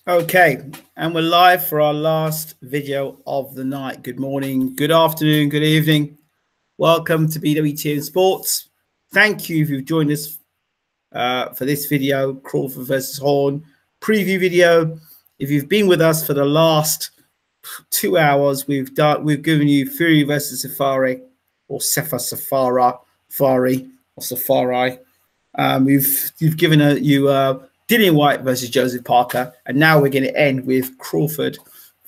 Okay, and we're live for our last video of the night. Good morning, good afternoon, good evening. Welcome to BWTM Sports. Thank you if you've joined us for this video, Crawford versus Horn preview video. If you've been with us for the last 2 hours, we've given you Fury versus Safari, or Safari, or Safari. We've given you Dillian White versus Joseph Parker, and now we're going to end with Crawford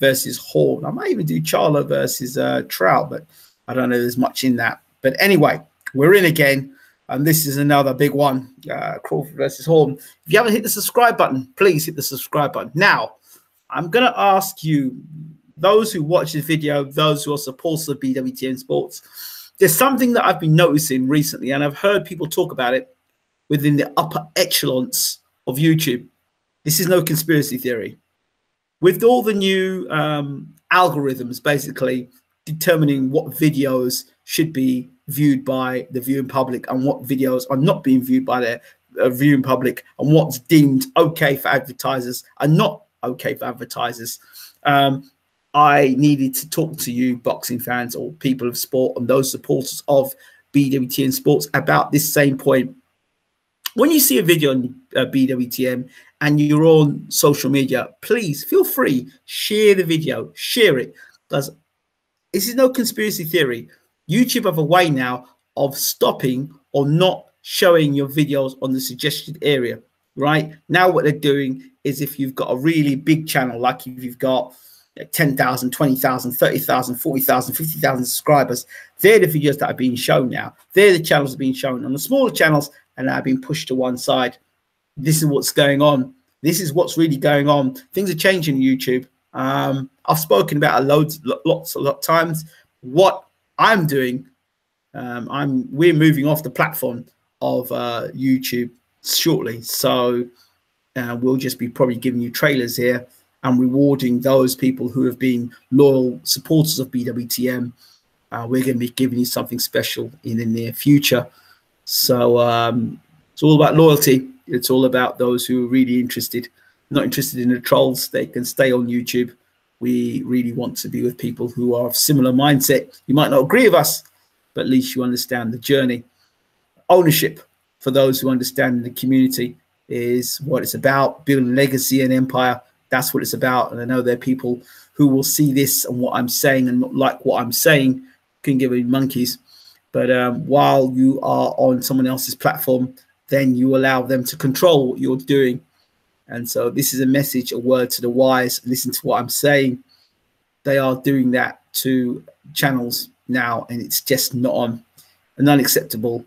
versus Horn. I might even do Charlo versus Trout, but I don't know there's much in that. But anyway, we're in again, and this is another big one, Crawford versus Horn. If you haven't hit the subscribe button, please hit the subscribe button. Now, I'm going to ask you, those who watch this video, those who are supporters of BWTM Sports, there's something that I've been noticing recently, and I've heard people talk about it within the upper echelons of YouTube. This is no conspiracy theory. With all the new algorithms basically determining what videos should be viewed by the viewing public and what videos are not being viewed by the viewing public, and what's deemed okay for advertisers and not okay for advertisers, I needed to talk to you boxing fans or people of sport and those supporters of BWTM Sports about this same point. When you see a video on BWTM and you're on social media, please feel free, share the video, share it, because this is no conspiracy theory. YouTube have a way now of stopping or not showing your videos on the suggested area, right? Now what they're doing is, if you've got a really big channel, like if you've got 10,000, 20,000, 30,000, 40,000, 50,000 subscribers, they're the videos that are being shown now. They're the channels that are being shown. On the smaller channels, and now being pushed to one side. This is what's going on. This is what's really going on. Things are changing on YouTube. I've spoken about it lots of times. What I'm doing, we're moving off the platform of YouTube shortly. So we'll just be probably giving you trailers here and rewarding those people who have been loyal supporters of BWTM. We're going to be giving you something special in the near future. So it's all about loyalty. It's all about those who are really interested, not interested in the trolls. They can stay on YouTube. We really want to be with people who are of similar mindset. You might not agree with us, but at least you understand the journey. Ownership, for those who understand the community, is what it's about. Building legacy and empire. That's what it's about. And I know there are people who will see this and what I'm saying and not like what I'm saying, can give me monkeys. But while you are on someone else's platform, then you allow them to control what you're doing. And so this is a message, a word to the wise. Listen to what I'm saying. They are doing that to channels now, and it's just not on and unacceptable.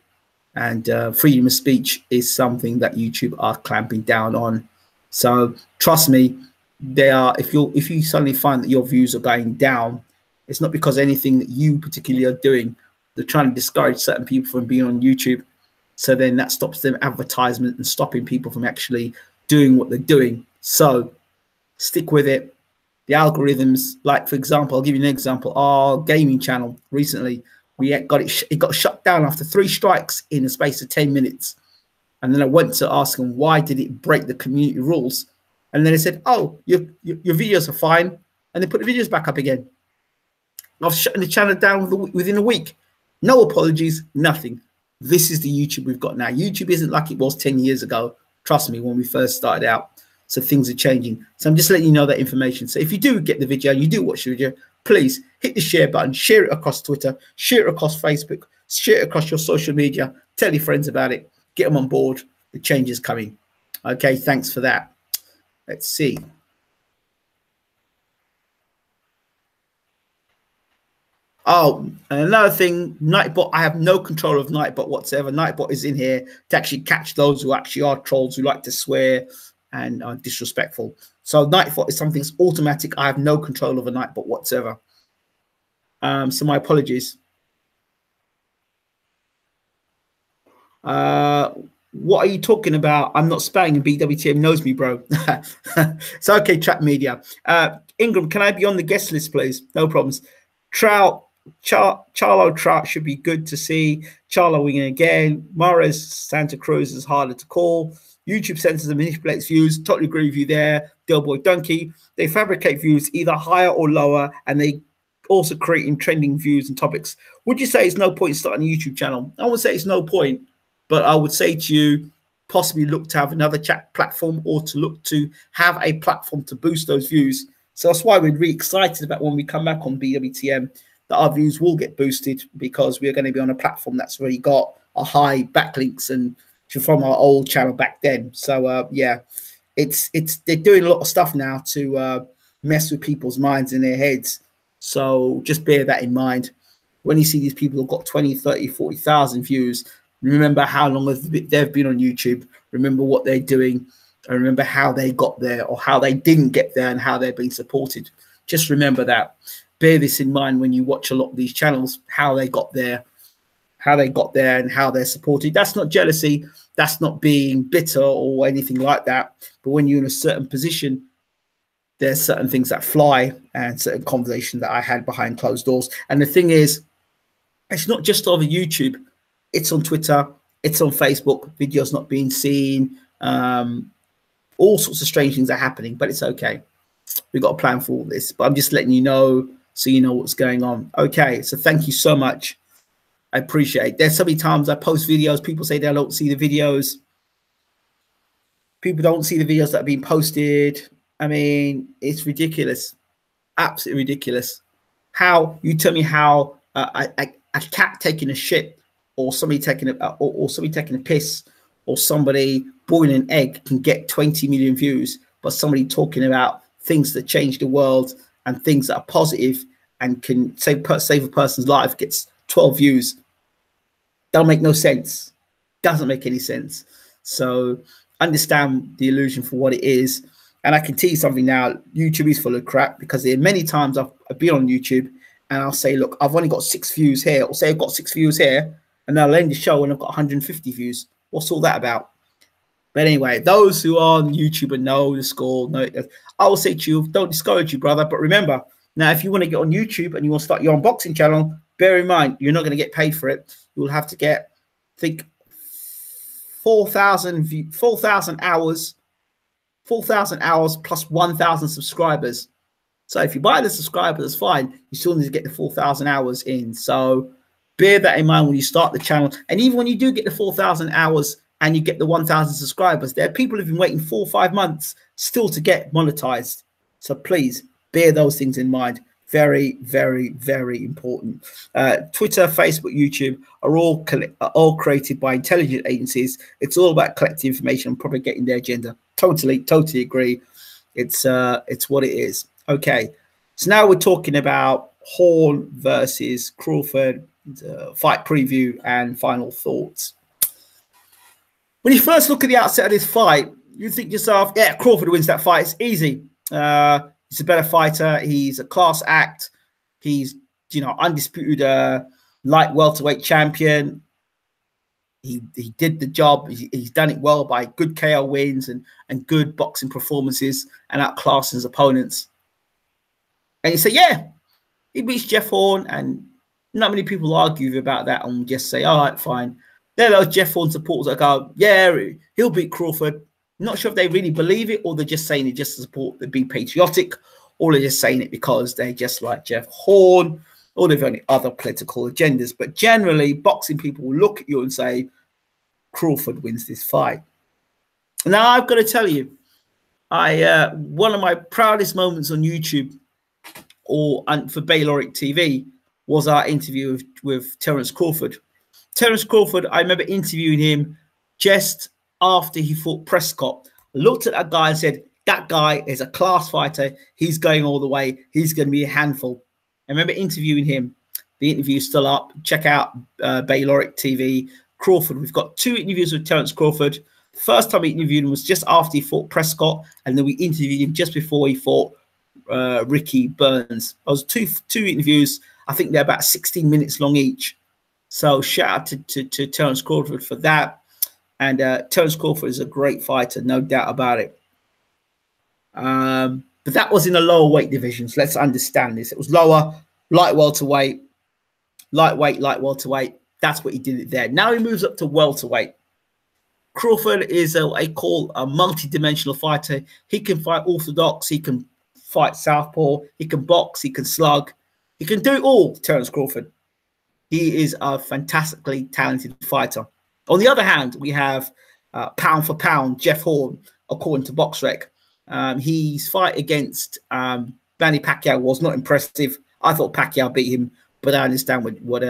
And freedom of speech is something that YouTube are clamping down on. So trust me, they are. If you suddenly find that your views are going down, it's not because anything that you particularly are doing. They're trying to discourage certain people from being on YouTube. So then that stops them advertisement and stopping people from actually doing what they're doing. So stick with it. The algorithms, like for example, I'll give you an example. Our gaming channel recently, it got shut down after 3 strikes in a space of 10 minutes. And then I went to ask them, why did it break the community rules? And then they said, oh, your videos are fine. And they put the videos back up again. I've shut the channel down within a week. No apologies, nothing. This is the YouTube we've got now. YouTube isn't like it was 10 years ago. Trust me, when we first started out. So things are changing. So I'm just letting you know that information. So if you do get the video and you do watch the video, please hit the share button, share it across Twitter, share it across Facebook, share it across your social media, tell your friends about it, get them on board. The change is coming. Okay, thanks for that. Let's see. Oh, and another thing, Nightbot, I have no control of Nightbot whatsoever. Nightbot is in here to actually catch those who actually are trolls, who like to swear and are disrespectful. So Nightbot is something that's automatic. I have no control over Nightbot whatsoever. So my apologies. What are you talking about? I'm not spamming, and BWTM knows me, bro. So okay, Trap Media. Ingram, can I be on the guest list, please? No problems. Charlo Trout should be good to see. Charlo winning again. Mares Santa Cruz is harder to call. YouTube censors and manipulates views. Totally agree with you there, Delboy Donkey. They fabricate views either higher or lower, and they also creating trending views and topics. Would you say it's no point starting a YouTube channel? I would say it's no point, but I would say to you, possibly look to have another chat platform, or to look to have a platform to boost those views. So that's why we're really excited about when we come back on BWTM, that our views will get boosted, because we're going to be on a platform that's already got a high backlinks and from our old channel back then. So yeah, they're doing a lot of stuff now to mess with people's minds and their heads. So just bear that in mind. When you see these people who've got 20, 30, 40,000 views, remember how long they've been on YouTube. Remember what they're doing, and remember how they got there, or how they didn't get there, and how they're being supported. Just remember that. Bear this in mind when you watch a lot of these channels, how they got there, and how they're supported. That's not jealousy. That's not being bitter or anything like that. But when you're in a certain position, there's certain things that fly, and certain conversations that I had behind closed doors. And the thing is, it's not just over YouTube. It's on Twitter. It's on Facebook. Videos not being seen. All sorts of strange things are happening, but it's okay. We've got a plan for all this. But I'm just letting you know, so you know what's going on. Okay, so thank you so much. I appreciate it. There's so many times I post videos, people say they don't see the videos. People don't see the videos that have been posted. I mean, it's ridiculous. Absolutely ridiculous. How, you tell me how a cat taking a shit, or somebody taking a piss, or somebody boiling an egg can get 20 million views, but somebody talking about things that change the world and things that are positive and can save a person's life gets 12 views. That'll make no sense. Doesn't make any sense. So understand the illusion for what it is. And I can tell you something now, YouTube is full of crap, because there are many times I've been on YouTube and I'll say, look, I've only got 6 views here, or say I've got 6 views here, and I'll end the show and I've got 150 views. What's all that about? But anyway, those who are on YouTube and know the score, I will say to you, don't discourage you, brother. But remember, now, if you want to get on YouTube and you want to start your unboxing channel, bear in mind, you're not going to get paid for it. You'll have to get, I think, 4,000 hours plus 1,000 subscribers. So if you buy the subscribers, that's fine. You still need to get the 4,000 hours in. So bear that in mind when you start the channel. And even when you do get the 4,000 hours and you get the 1,000 subscribers, there are people who've been waiting 4 or 5 months still to get monetized. So please bear those things in mind. Very, very, very important. Twitter, Facebook, YouTube are all created by intelligent agencies. It's all about collecting information and propagating their agenda. Totally agree. It's what it is. Okay, so now we're talking about Horn versus Crawford, fight preview and final thoughts. When you first look at the outset of this fight, you think to yourself, yeah, Crawford wins that fight. It's easy. He's a better fighter. He's a class act. He's, undisputed light welterweight champion. He did the job. He's done it well by good KO wins and good boxing performances and outclassing his opponents. And you say, yeah, he beats Jeff Horn, and not many people argue about that and just say, all right, fine. There are those Jeff Horn supporters that go, yeah, he'll beat Crawford. Not sure if they really believe it, or they're just saying it just to support, to be patriotic, or they're just saying it because they just like Jeff Horn, or they've only other political agendas. But generally, boxing people will look at you and say, Crawford wins this fight. Now, I've got to tell you, one of my proudest moments on YouTube and for Bayloric TV was our interview with Terence Crawford. Terence Crawford, I remember interviewing him just after he fought Prescott. I looked at that guy and said, that guy is a class fighter. He's going all the way. He's going to be a handful. I remember interviewing him. The interview's still up. Check out Bayloric TV. Crawford, we've got 2 interviews with Terence Crawford. First time we interviewed him was just after he fought Prescott, and then we interviewed him just before he fought Ricky Burns. Those two interviews. I think they're about 16 minutes long each. So shout out to Terence Crawford for that. And Terence Crawford is a great fighter, no doubt about it. But that was in the lower weight divisions. Let's understand this. It was lower, light welterweight, lightweight, light welterweight. That's what he did it there. Now he moves up to welterweight. Crawford is what I call a multi-dimensional fighter. He can fight orthodox, he can fight southpaw, he can box, he can slug, he can do it all. Terence Crawford. He is a fantastically talented fighter. On the other hand, we have pound for pound Jeff Horn, according to BoxRec. His fight against Manny Pacquiao was not impressive. I thought Pacquiao beat him, but I understand what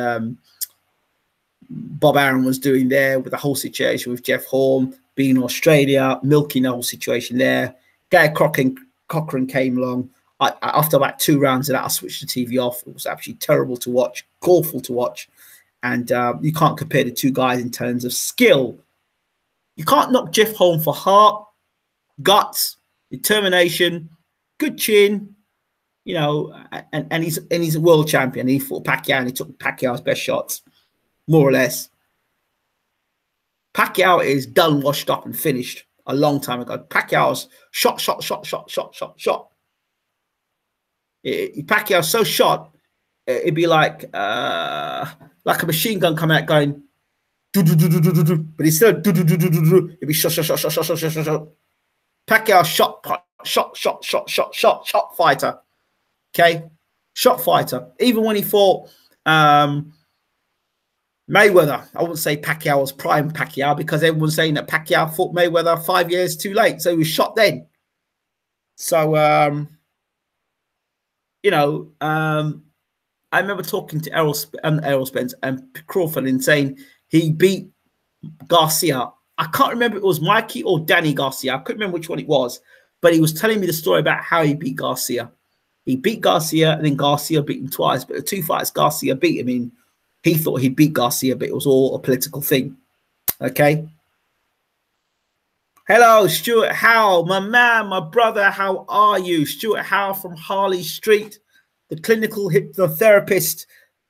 Bob Arum was doing there with the whole situation with Jeff Horn being in Australia, milking the whole situation there. Gary Cochran came along. After about 2 rounds of that, I switched the TV off. It was actually terrible to watch, awful to watch. And you can't compare the two guys in terms of skill. You can't knock Jeff Horn for heart, guts, determination, good chin, you know, and he's a world champion. He fought Pacquiao and he took Pacquiao's best shots, more or less. Pacquiao is done, washed up, and finished a long time ago. Pacquiao's shot. Pacquiao's so shot, it'd be like a machine gun coming out going, do, but instead of it'd be shot. Pacquiao shot fighter. Okay, shot fighter. Even when he fought Mayweather, I wouldn't say Pacquiao was prime Pacquiao because everyone's saying that Pacquiao fought Mayweather 5 years too late, so he was shot then. So you know, I remember talking to Errol Spence and Crawford and saying he beat Garcia. I can't remember if it was Mikey or Danny Garcia. I couldn't remember which one it was, but he was telling me the story about how he beat Garcia. He beat Garcia and then Garcia beat him twice, but the 2 fights Garcia beat him in, he thought he beat Garcia, but it was all a political thing. Okay. Hello, Stuart Howe, my man, my brother. How are you? Stuart Howe from Harley Street, the clinical hypnotherapist,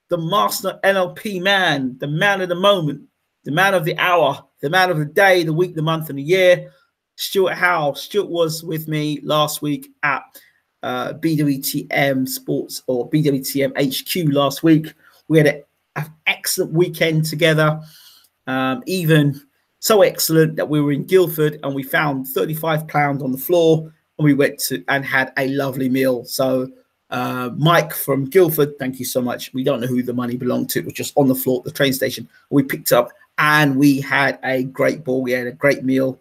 the master NLP man, the man of the moment, the man of the hour, the man of the day, the week, the month, and the year. Stuart Howe. Stuart was with me last week at BWTM Sports or BWTM HQ last week. We had an excellent weekend together, even so excellent that we were in Guildford and we found £35 on the floor and we went to and had a lovely meal. So Mike from Guildford, thank you so much. We don't know who the money belonged to. It was just on the floor at the train station. We picked up and we had a great ball. We had a great meal.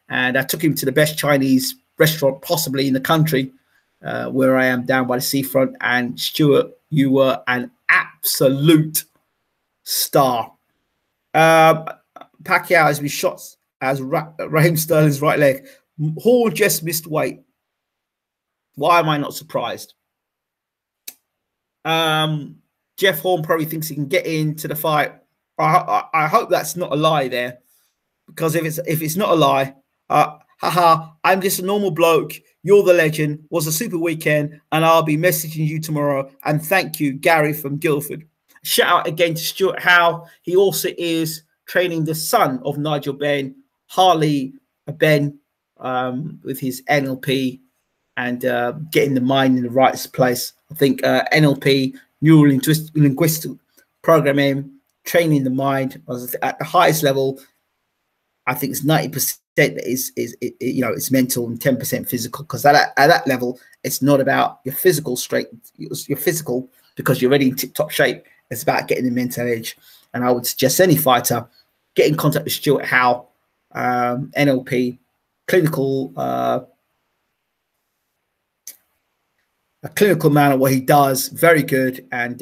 And I took him to the best Chinese restaurant possibly in the country, where I am down by the seafront. And Stuart, you were an absolute star. Pacquiao has been shot as Raheem Sterling's right leg. Horn just missed weight. Why am I not surprised? Jeff Horn probably thinks he can get into the fight. I hope that's not a lie there, because if it's not a lie, I'm just a normal bloke. You're the legend. Was a super weekend, and I'll be messaging you tomorrow. And thank you, Gary from Guildford. Shout out again to Stuart Howe. He also is training the son of Nigel Benn, Harley Ben, with his NLP and getting the mind in the right place. I think NLP, neuro linguistic programming, training the mind at the highest level. I think it's 90% that is you know, it's mental and 10% physical, because at that level it's not about your physical strength, your physical, because you're already in tip-top shape. It's about getting the mental edge. And I would suggest any fighter get in contact with Stuart Howe, NLP, clinical, a clinical man at what he does, very good, and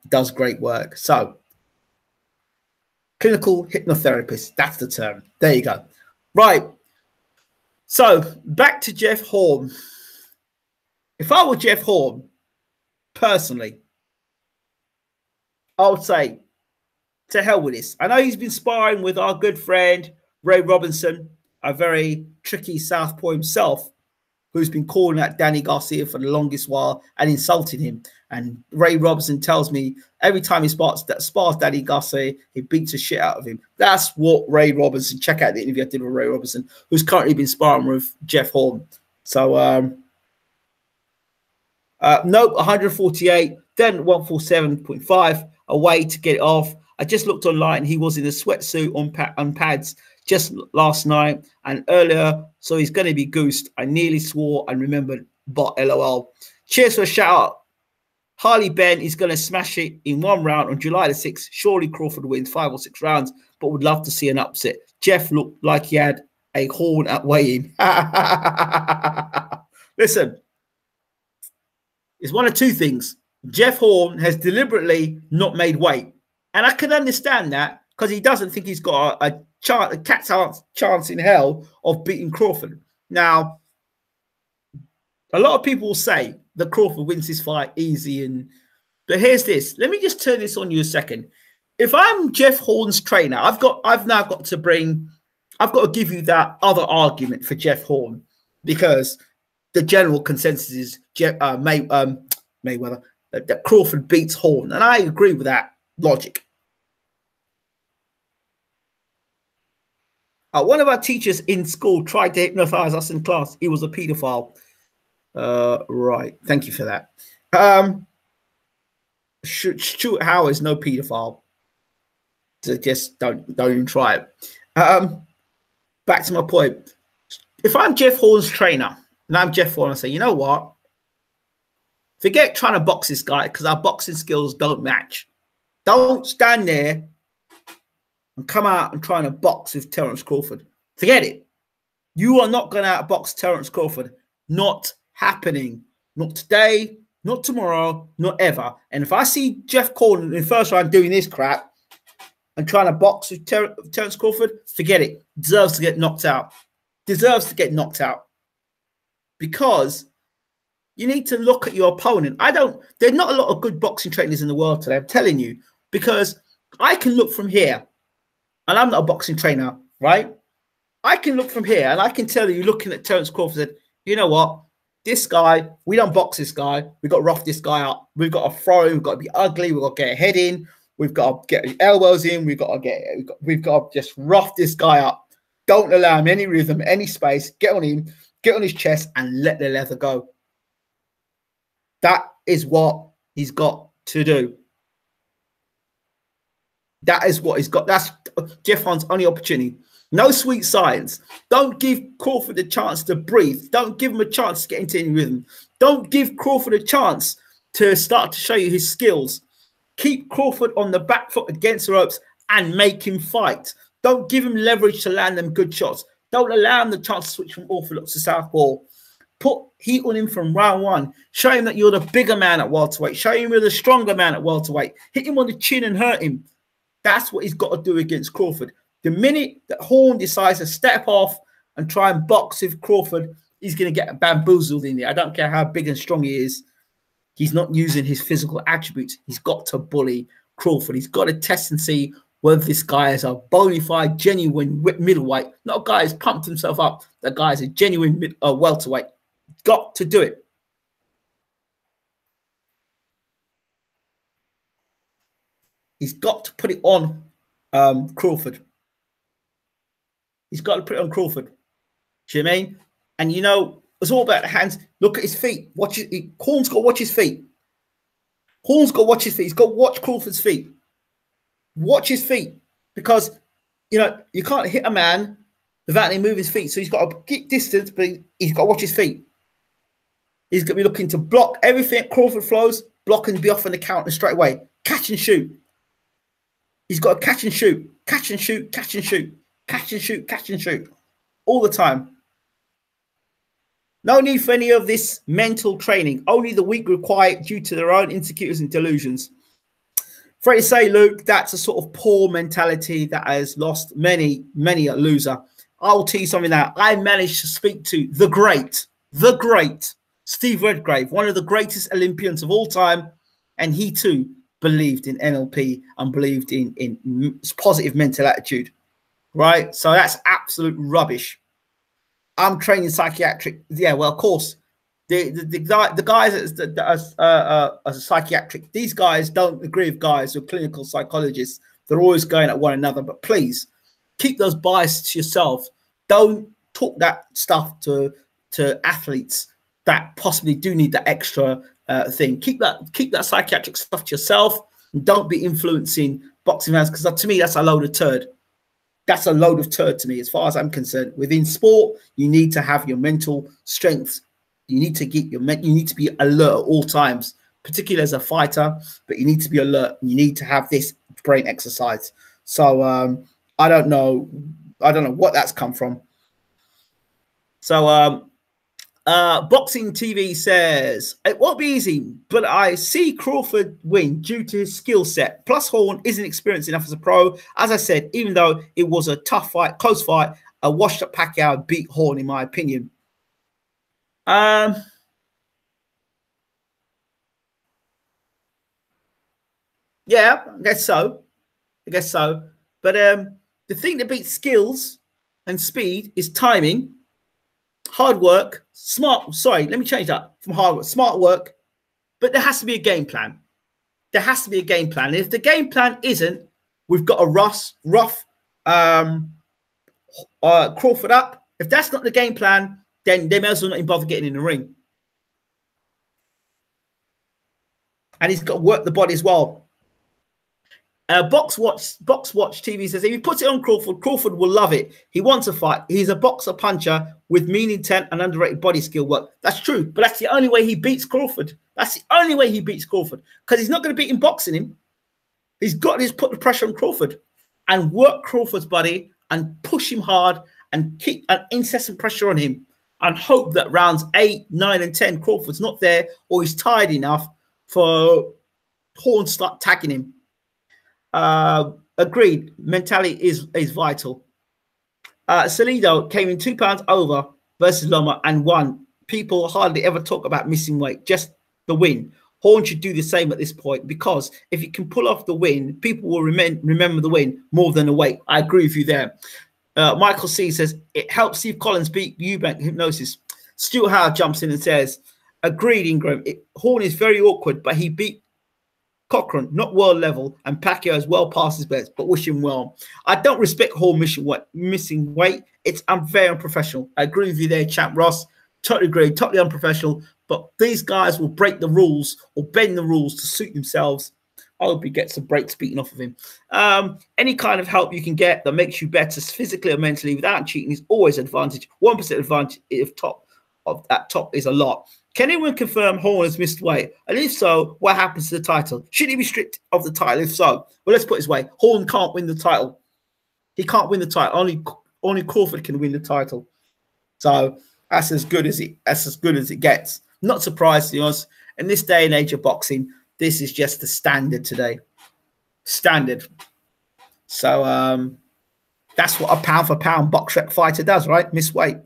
does great work. So, clinical hypnotherapist, that's the term. There you go. Right. So, back to Jeff Horn. If I were Jeff Horn, personally, I would say, to hell with this. I know he's been sparring with our good friend, Ray Robinson, a very tricky southpaw himself, who's been calling out Danny Garcia for the longest while and insulting him. And Ray Robinson tells me every time he spars Danny Garcia, he beats the shit out of him. That's what Ray Robinson, check out the interview I did with Ray Robinson, who's currently been sparring with Jeff Horn. So, nope, 148, then 147.5, a way to get it off. I just looked online. He was in a sweatsuit on pads, just last night and earlier, so he's going to be goosed. I nearly swore and remembered, but LOL. Cheers for a shout out. Harley Ben is going to smash it in 1 round on July the 6th. Surely Crawford wins 5 or 6 rounds, but would love to see an upset. Jeff looked like he had a horn at weigh-in. Listen, it's one of two things. Jeff Horn has deliberately not made weight. And I can understand that because he doesn't think he's got a cat's chance in hell of beating Crawford. Now, a lot of people will say that Crawford wins this fight easy. But here's this. Let me just turn this on you a second. If I'm Jeff Horn's trainer, I've now got to give you that other argument for Jeff Horn, because the general consensus is Mayweather that Crawford beats Horn, and I agree with that logic. One of our teachers in school tried to hypnotize us in class. He was a paedophile. Right. Thank you for that. Stuart Howard is no paedophile. So just don't even try it. Back to my point. If I'm Jeff Horn's trainer and I'm Jeff Horn, I say, you know what? Forget trying to box this guy because our boxing skills don't match. Don't stand there and come out and trying to box with Terence Crawford. Forget it. You are not going to outbox Terence Crawford. Not happening. Not today, not tomorrow, not ever. And if I see Jeff Horn in the first round doing this crap and trying to box with Terence Crawford, forget it. Deserves to get knocked out. Deserves to get knocked out. Because you need to look at your opponent. There's not a lot of good boxing trainers in the world today, I'm telling you, because I can look from here, and I'm not a boxing trainer, right? I can look from here, and I can tell you, looking at Terence Crawford, that, you know what? This guy, we don't box this guy. We've got to rough this guy up. We've got to throw him. We've got to be ugly. We've got to get a head in. We've got to get elbows in. We've got to just rough this guy up. Don't allow him any rhythm, any space. Get on him, get on his chest, and let the leather go. That is what he's got to do. That is what he's got. That's Jeff Horn's only opportunity. No sweet science. Don't give Crawford a chance to breathe. Don't give him a chance to get into any rhythm. Don't give Crawford a chance to start to show you his skills. Keep Crawford on the back foot against the ropes and make him fight. Don't give him leverage to land them good shots. Don't allow him the chance to switch from orthodox to southpaw. Put heat on him from round 1. Show him that you're the bigger man at welterweight. Show him you're the stronger man at welterweight. Hit him on the chin and hurt him. That's what he's got to do against Crawford. The minute that Horn decides to step off and try and box with Crawford, he's going to get bamboozled in there. I don't care how big and strong he is. He's not using his physical attributes. He's got to bully Crawford. He's got to test and see whether this guy is a bona fide, genuine middleweight. Not a guy who's pumped himself up. That guy is a genuine welterweight. Got to do it. He's got to put it on Crawford. He's got to put it on Crawford. Do you know what I mean? And you know, it's all about the hands. Look at his feet. Watch it. Horn's got to watch his feet. Horn's got to watch his feet. He's got to watch Crawford's feet. Watch his feet. Because, you know, you can't hit a man without him moving his feet. So he's got to keep distance, but he's got to watch his feet. He's going to be looking to block everything Crawford flows, block and be off on the counter straight away. Catch and shoot. He's got to catch and shoot. Catch and shoot. Catch and shoot. Catch and shoot. Catch and shoot. All the time. No need for any of this mental training. Only the weak require it due to their own insecurities and delusions. Afraid to say, Luke, that's a sort of poor mentality that has lost many a loser. I'll tell you something now. I managed to speak to the great Steve Redgrave, one of the greatest Olympians of all time, and he too believed in NLP and believed in positive mental attitude, right? So that's absolute rubbish. I'm training psychiatric. Yeah, well, of course, the guys as a psychiatric, these guys don't agree with guys who are clinical psychologists. They're always going at one another. But please keep those biases to yourself. Don't talk that stuff to athletes that possibly do need that extra thing. Keep that psychiatric stuff to yourself, and don't be influencing boxing fans, because to me that's a load of turd. That's a load of turd to me, as far as I'm concerned. Within sport, you need to have your mental strength. You need to get you need to be alert at all times, particularly as a fighter. But you need to be alert. You need to have this brain exercise. So I don't know what that's come from. So Boxing TV says it won't be easy, but I see Crawford win due to his skill set. Plus, Horn isn't experienced enough as a pro. As I said, even though it was a tough fight, close fight, a washed-up Pacquiao beat Horn, in my opinion. Yeah, I guess so. But the thing that beats skills and speed is timing, hard work, smart. Sorry, let me change that from hard work, smart work. But there has to be a game plan. There has to be a game plan. And if the game plan isn't, we've got a rough Crawford up. If that's not the game plan, then they may as well not even bother getting in the ring. And he's got to work the body as well. Box Watch TV says if he puts it on Crawford, Crawford will love it. He wants a fight. He's a boxer puncher with mean intent and underrated body skill work. That's true, but that's the only way he beats Crawford. That's the only way he beats Crawford, because he's not going to beat him boxing him. He's got to put the pressure on Crawford and work Crawford's body and push him hard and keep an incessant pressure on him and hope that rounds 8, 9, and 10 Crawford's not there or he's tired enough for Horn to start tagging him. Agreed. Mentality is vital. Salido came in 2 pounds over versus Loma and won. People hardly ever talk about missing weight, just the win. Horn should do the same at this point, because if he can pull off the win, people will remember the win more than the weight. I agree with you there. Michael C says it helps Steve Collins beat Eubank hypnosis. Stuart Howard jumps in and says, agreed, Ingram. Horn is very awkward, but he beat Cochran, not world level, and Pacquiao is well past his best, but wish him well. I don't respect Horn missing weight. It's very unprofessional. I agree with you there, Champ Ross. Totally agree, totally unprofessional. But these guys will break the rules or bend the rules to suit themselves. I hope he gets some breaks beaten off of him. Any kind of help you can get that makes you better physically or mentally without cheating is always an advantage. 1% advantage if top is a lot. Can anyone confirm Horn has missed weight? And if so, what happens to the title? Should he be stripped of the title? If so, well, let's put it this way: Horn can't win the title. He can't win the title. Only Crawford can win the title. So that's as good as it gets. Not surprised, to be honest. In this day and age of boxing, this is just the standard today. Standard. So that's what a pound for pound box rec fighter does, right? Miss weight.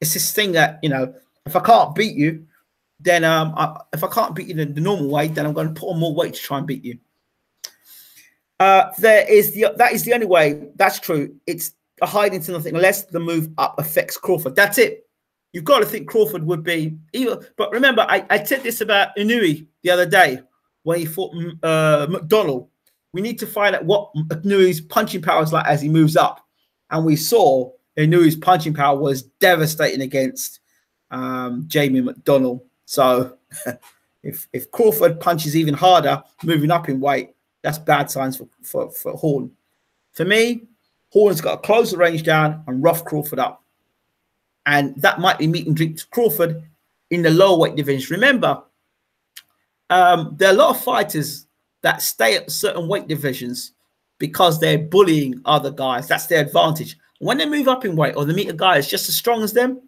It's this thing that, you know, if I can't beat you, then if I can't beat you the normal weight, then I'm going to put on more weight to try and beat you. That is the only way. That's true. It's a hide into nothing unless the move up affects Crawford. That's it. You've got to think Crawford would be either. But remember, I said this about Inouye the other day when he fought McDonald. We need to find out what Inouye's punching power is like as he moves up. And we saw Inouye's punching power was devastating against Jamie McDonald. So if Crawford punches even harder, moving up in weight, that's bad signs for Horn. For me, Horn's got to close the range down and rough Crawford up. And that might be meat and drink to Crawford in the lower weight division. Remember, there are a lot of fighters that stay at certain weight divisions because they're bullying other guys. That's their advantage. When they move up in weight or they meet a guy that's just as strong as them,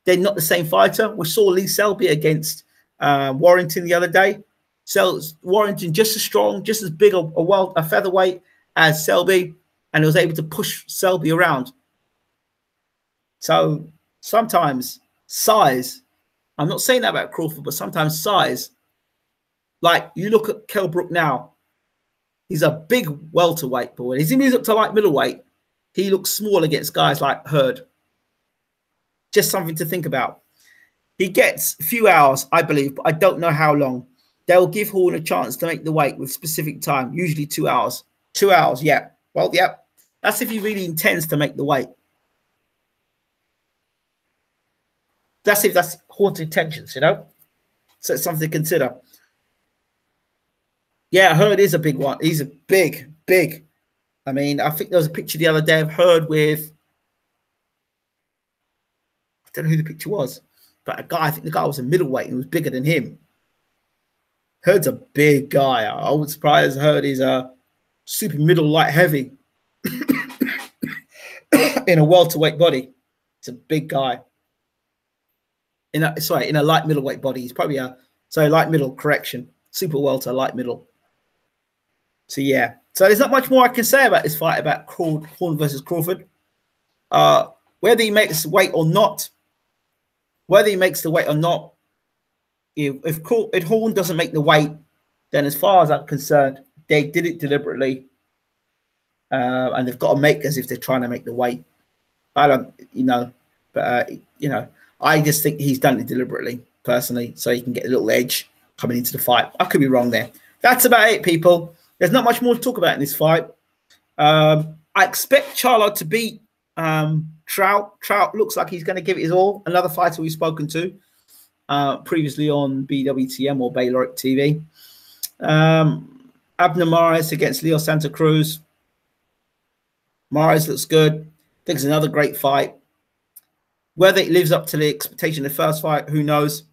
they're not the same fighter. We saw Lee Selby against Warrington the other day. So Warrington just as strong, just as big a featherweight as Selby, and was able to push Selby around. So sometimes size, I'm not saying that about Crawford, but sometimes size, like you look at Kell Brook now, he's a big welterweight, but when he moves up to like middleweight, he looks small against guys like Hurd. Just something to think about. He gets a few hours, I believe, but I don't know how long. They'll give Horn a chance to make the weight with specific time, usually 2 hours. 2 hours, yeah. Well, yeah. That's if he really intends to make the weight. That's if that's Horn's intentions, you know? So it's something to consider. Yeah, Hurd is a big one. He's a big. I mean, I think there was a picture the other day of Hurd with, I don't know who the picture was, but a guy, I think the guy was a middleweight and was bigger than him. Hurd's a big guy. I wouldn't surprise Hurd is a super middle light heavy in a welterweight body. It's a big guy. In a light middleweight body. He's probably light middle, correction. Super welter, light middle. So yeah. So there's not much more I can say about this fight about Horn versus Crawford. Whether he makes weight or not, if Horn doesn't make the weight, then as far as I'm concerned, they did it deliberately. And they've got to make as if they're trying to make the weight. I don't, I just think he's done it deliberately, personally, so he can get a little edge coming into the fight. I could be wrong there. That's about it, people. There's not much more to talk about in this fight. I expect Charlo to beat Trout. Trout looks like he's going to give it his all. Another fighter we've spoken to previously on BWTM or Baylor TV. Abner Mares against Leo Santa Cruz. Mares looks good. I think it's another great fight. Whether it lives up to the expectation of the first fight, who knows?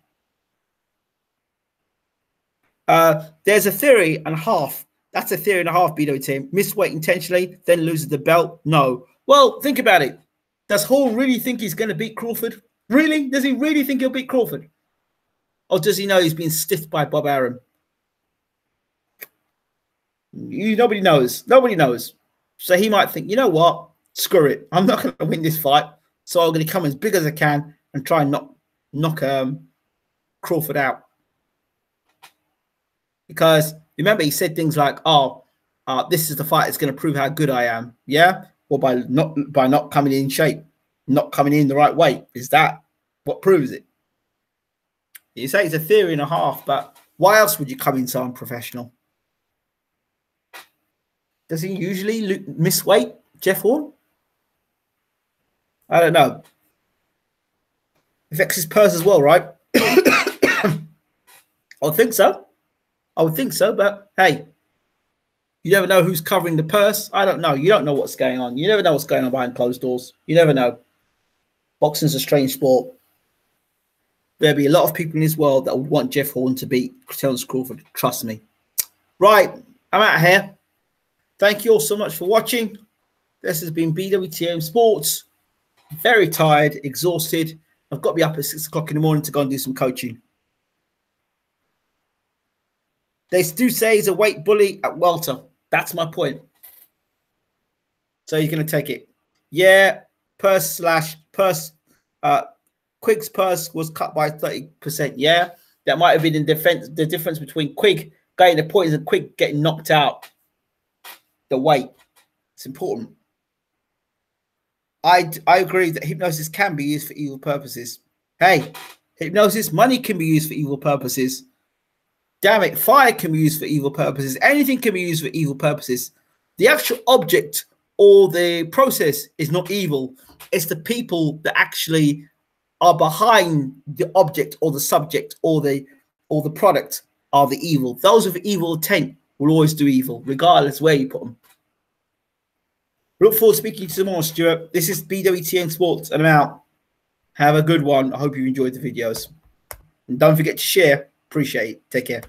There's a theory and a half. That's a theory and a half, BWTM. Missed weight intentionally, then loses the belt? No. Well, think about it. Does Hall really think he's going to beat Crawford? Really? Does he really think he'll beat Crawford? Or does he know he's been stiffed by Bob Arum? Nobody knows. Nobody knows. So he might think, you know what? Screw it. I'm not going to win this fight. So I'm going to come as big as I can and try and knock Crawford out. Because remember, he said things like, this is the fight that's going to prove how good I am. Yeah? Well, by not coming in shape, not coming in the right way. Is that what proves it? You say it's a theory and a half, but why else would you come in so unprofessional? Does he usually miss weight, Jeff Horn? I don't know. Affects his purse as well, right? I would think so. I would think so, but hey, you never know who's covering the purse. I don't know. You don't know what's going on. You never know what's going on behind closed doors. You never know. Boxing's a strange sport. There'll be a lot of people in this world that would want Jeff Horn to beat Terence Crawford. Trust me. Right. I'm out of here. Thank you all so much for watching. This has been BWTM Sports. Very tired, exhausted. I've got to be up at 6 o'clock in the morning to go and do some coaching. They do say he's a weight bully at welter. That's my point. So he's going to take it. Yeah, Quigg's purse was cut by 30%. Yeah, that might have been in defense. The difference between Quigg getting the points and Quigg getting knocked out. The weight. It's important. I agree that hypnosis can be used for evil purposes. Hey, hypnosis, money can be used for evil purposes. Damn it, fire can be used for evil purposes. Anything can be used for evil purposes. The actual object or the process is not evil. It's the people that actually are behind the object or the subject or the product are the evil. Those with evil intent will always do evil, regardless where you put them. Look forward to speaking to you tomorrow, Stuart. This is BWTN Sports, and I'm out. Have a good one. I hope you enjoyed the videos. And don't forget to share. Appreciate it. Take care.